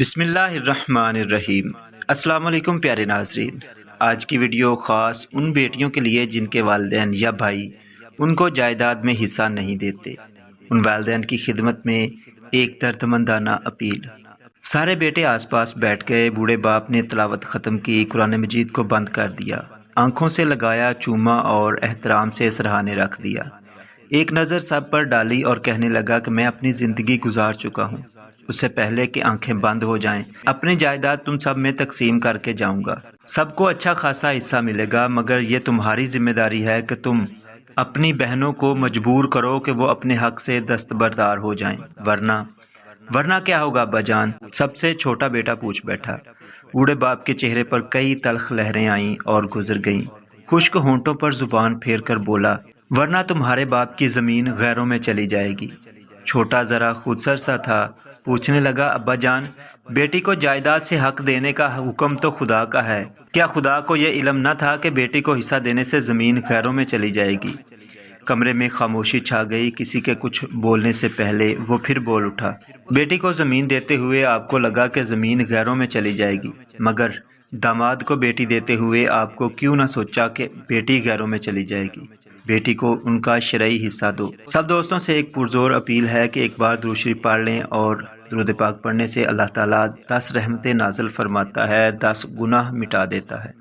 بسم اللہ الرحمن الرحیم۔ السلام علیکم پیارے ناظرین، آج کی ویڈیو خاص ان بیٹیوں کے لیے جن کے والدین یا بھائی ان کو جائیداد میں حصہ نہیں دیتے۔ ان والدین کی خدمت میں ایک دردمندانہ اپیل۔ سارے بیٹے آس پاس بیٹھ گئے۔ بوڑھے باپ نے تلاوت ختم کی، قرآن مجید کو بند کر دیا، آنکھوں سے لگایا، چوما اور احترام سے سرہانے رکھ دیا۔ ایک نظر سب پر ڈالی اور کہنے لگا کہ میں اپنی زندگی گزار چکا ہوں، اس سے پہلے کہ آنکھیں بند ہو جائیں اپنی جائیداد تم سب میں تقسیم کر کے جاؤں گا۔ سب کو اچھا خاصا حصہ ملے گا، مگر یہ تمہاری ذمہ داری ہے کہ تم اپنی بہنوں کو مجبور کرو کہ وہ اپنے حق سے دستبردار ہو جائیں، ورنہ کیا ہوگا ابا جان؟ سب سے چھوٹا بیٹا پوچھ بیٹھا۔ بوڑھے باپ کے چہرے پر کئی تلخ لہریں آئیں اور گزر گئیں۔ خشک ہونٹوں پر زبان پھیر کر بولا، ورنہ تمہارے باپ کی زمین غیروں میں چلی جائے گی۔ چھوٹا ذرا خودسر سا تھا، پوچھنے لگا، ابا جان، بیٹی کو جائیداد سے حق دینے کا حکم تو خدا کا ہے، کیا خدا کو یہ علم نہ تھا کہ بیٹی کو حصہ دینے سے زمین غیروں میں چلی جائے گی؟ کمرے میں خاموشی چھا گئی۔ کسی کے کچھ بولنے سے پہلے وہ پھر بول اٹھا، بیٹی کو زمین دیتے ہوئے آپ کو لگا کہ زمین غیروں میں چلی جائے گی، مگر داماد کو بیٹی دیتے ہوئے آپ کو کیوں نہ سوچا کہ بیٹی غیروں میں چلی جائے گی؟ بیٹی کو ان کا شرعی حصہ دو۔ سب دوستوں سے ایک پرزور اپیل ہے کہ ایک بار درود شریف پڑھ لیں، اور درود پاک پڑھنے سے اللہ تعالیٰ 10 رحمتیں نازل فرماتا ہے، 10 گناہ مٹا دیتا ہے۔